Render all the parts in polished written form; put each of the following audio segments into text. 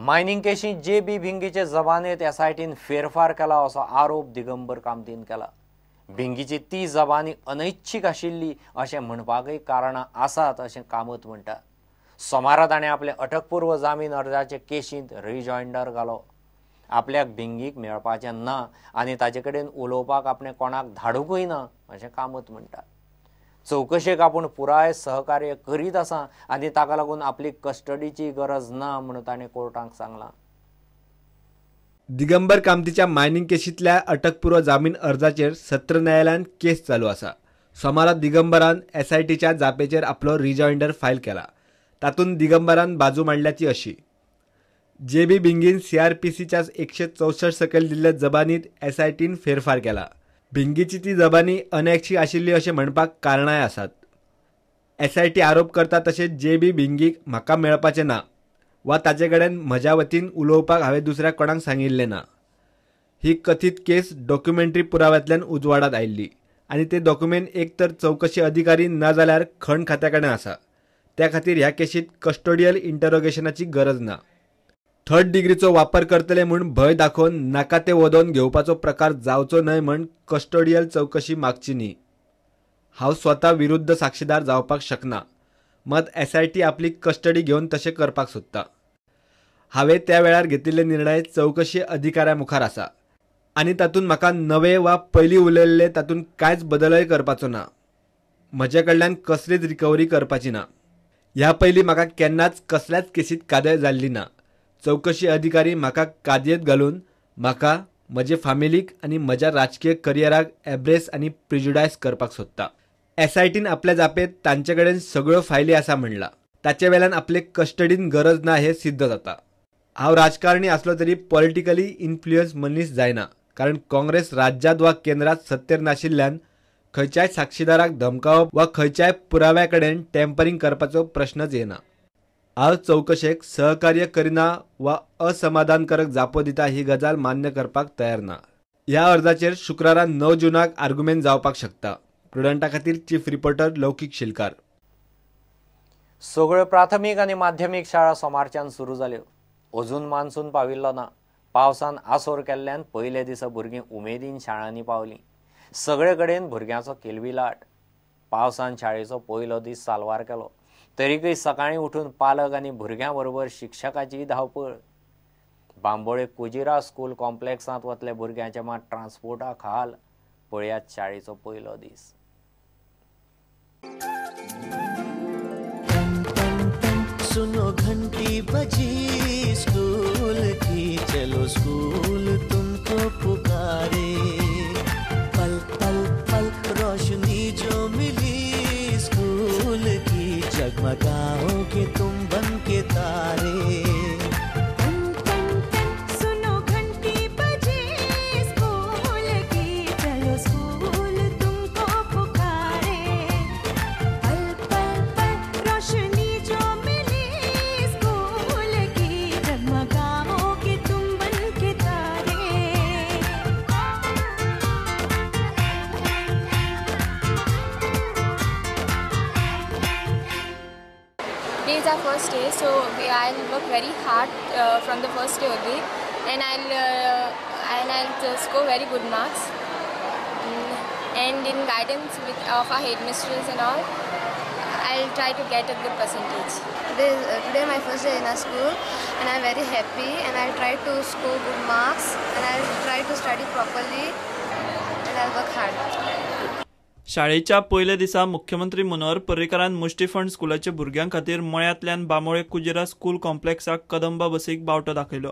Mining केशीत JB. भिंगीचे जबानेत एसआयटीन फेरफार केला असो आरोप दिगंबर कामतीन केला। भिंगीची ती जबानी अनैच्छिक आशिल्ली अशें म्हणपाकय कारणां आसात अशें कामत म्हणटा। सोमारा ताणें आपले अटकपूर्व जामीन अर्जाचे केशींत रिजॉइंडर घालो। आपल्याक भिंगीक मेळपाचें ना आनी ताचे कडेन उलोवपाक आपणें कोणाक धाडूंकय ना अशें कामत म्हणटा। चौकशेक आपूण पुराय सहकार्य करीत आसा आनी ताका लागून आपली कस्टडीची गरज ना म्हणून ताणें कोर्टाक सांगलां। दिगंबर कामतीच्या मायनिंग केशींतल्या अटकपूर्व जामीन अर्जाचेर सत्र न्यायालयान केस चालू आसा। सोमारा दिगंबरान एसआयटीच्या जापेचेर आपलो रिजॉइंडर फायल केला। तातूंत दिगंबरान बाजू मांडल्याची अशी: जे.बी. भिंगीन CRPCच्या 164 सकयल दिल्ले जबानीत एसआयटीन फेरफार केला। भिंगीची ती जबानी अनैच्छिक आशिल्ली अशें म्हणपाक कारणांय आसात। एसआयटी आरोप करता तशेंच जे.बी. भिंगीक म्हाका मेळपाचें ना वा ताचे कडेन म्हज्या वतीन उलोवपाक हांवें दुसऱ्या कोणाक सांगिल्लें ना। ही कथीत केस डॉक्युमेंटरी पुराव्यांतल्यान उजवाडात आयिल्ली आनी ते डॉक्युमेंट एक तर चौकशी अधिकारी ना जाल्यार खण खात्या कडेन आसा। त्या खातीर ह्या केशींत कस्टोडियल इंटरोगेशनाची गरज ना। थर्ड डिग्रीचो वापर करतले म्हूण भंय दाखोवन नाका ते वदोवन घेवपाचो प्रकार जावचो न्हय म्हूण कस्टोडियल चौकशी मागची न्ही। हांव स्वता विरुद्ध साक्षीदार जावपाक शकना, मात एसआयटी आपली कस्टडी घेवन तशें करपाक सोदता। हांवें त्या वेळार घेतिल्ले निर्णय चौकशी अधिकाऱ्या मुखार आसा आनी तातूंत म्हाका नवे वा पयलीं उलयल्ले तातूंत कांयच बदलय करपाचो ना। म्हजे कडल्यान कसलीच रिकवरी करपाची ना। ह्या पयलीं म्हाका केन्नाच कसल्याच केसीत कादय जाल्ली ना। चौकशी अधिकारी म्हाका कादयेत घालून म्हाका, म्हजे फामिलीक आनी म्हज्या राजकीय करियराक एब्रेस आनी प्रिजुडायस करपाक सोदता। एसआयटीन आपल्या जापेत तांचे कडेन सगळ्यो फायली आसा म्हणला। ताचे वेल्यान आपले कस्टडीन गरज ना हें सिद्ध जाता। हांव राजकारणी आसलो तरी पॉलिटिकली इन्फ्लुयन्स मनीस जायना, कारण काँग्रेस राज्यांत वा केंद्रांत सत्तेर नाशिल्ल्यान खंयच्याय साक्षीदाराक धमकावप वा खंयच्याय पुराव्या कडेन टॅम्परिंग करपाचो प्रश्नच येना। हांव चौकशेक सहकार्य करिना वा असमाधानकारक जापो दिता ही गजाल मान्य करपाक तयार ना। ह्या अर्जाचेर शुक्रारा 9 जूनाक आर्ग्युमेंट जावपाक शकता। प्रुडंटा खातीर चीफ रिपोर्टर लौकीक शिलकार। सगळ्यो प्राथमीक आनी माध्यमीक शाळा सोमारच्यान सुरू जाल्यो। अजून मान्सून पाविल्लो ना। पावसान आसोर केल्ल्यान पयले दिसा भुरगीं उमेदीन शाळांनी पावलीं। सगळे कडेन भुरग्यांचो किलबिलाट। पावसान शाळेचो पयलो दीस साल्वार केलो, तरीकय सकाळीं उठून पालक आनी भुरग्यां बरोबर शिक्षकाची धांवपळ। बांबोळे कुजिरा स्कूल कॉम्प्लेक्सांत वतले भुरग्यांचे मात ट्रान्सपोर्टाक हाल। पळयात शाळेचो पयलो दीस। सुनो घंटी बजी स्कूल की, चलो स्कूल तुमको पुकारे। पल पल पल रोशनी जो मिली स्कूल की, जगमगाओगे तुम बन के तारे। सुनो घंटी बजी स्कूल की, चलो स्कूल तुमको पुकारे। पल पल पल रोशनी जो मिली स्कूल की, जगमगाओगे तुम बन के तारे। Today is our first day, so I'll work very hard from the first day only, and I'll score very good marks. And in guidance of our headmistress and all, I'll try to get a good percentage. Today my first day in our school, and I'm very happy, and I'll try to score good marks, and I'll try to study properly, and I'll work hard. शाळेच्या पयल्या दिसा मुख्यमंत्री मनोहर पर्रीकारान मुष्टिफंड स्कुलाच्या भुरग्यां खातीर मळ्यांतल्यान Bambolim Kujira school कॉम्प्लेक्साक Kadamba बसीक बावटो दाखयलो।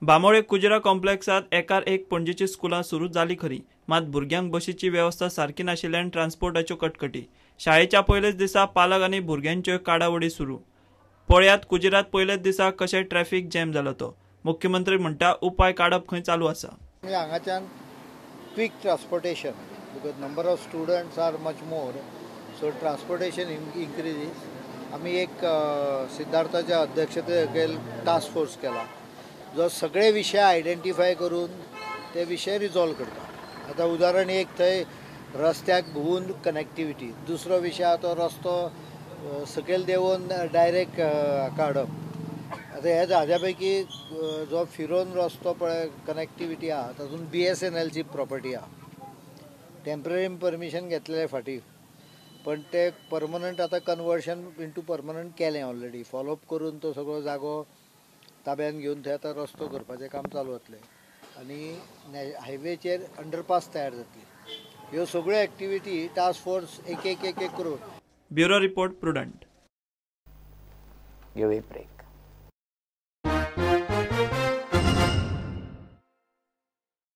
बांबोळे कुजिरा कॉम्प्लेक्सात एकार एक पणजेची स्कुलां सुरू जाली खरी, मात भुरग्यांक बसीची वेवस्था सारकी नाशिल्ल्यान ट्रान्सपोर्टाच्यो कटकटी। शाळेच्या पयलेच दिसा पालक आनी भुरग्यांच्यो काडावडी सुरू। पळयात कुजिरात पयलेच दिसा कशें ट्रॅफिक जॅम जालो तो। मुख्यमंत्री म्हणटा उपाय काडप खंय चालू आसा। हांगाच्यान quick transportation, because number of students are much more, so transportation increases. आम्ही एक सिद्धार्थाच्या अध्यक्षतेखाली टास्क फोर्स केला, जो सगळे विषय आयडेंटिफाय करून ते विषय रिजॉल्व करता। आता उदाहरण एक थंय रस्त्याक घुवून कनेक्टिविटी, दुसरो विषय तो रस्तो सकयल देंवून डायरेक्ट काडप। आता ह्या हाज्या पैकी जो फिरोन रस्तो पळय कनेक्टिविटी आहा तातूंत BSNLची प्रॉपर्टी आहा. टेम्पररी परमिशन घेतलेले फाटीं, पण ते परमनंट आता कन्वर्शन इंटू परमनंट केलें ऑलरेडी. फॉलोअप करून तो सगळो जागो ताब्यान घेवन थंय आतां रस्तो करपाचें काम चालू जातलें आनी हायवेचेर अंडरपास तयार जातली. ह्यो सगळ्यो एक्टिविटी टास्क फोर्स एक करून. Bureau report prudent. घेऊ एक ब्रेक.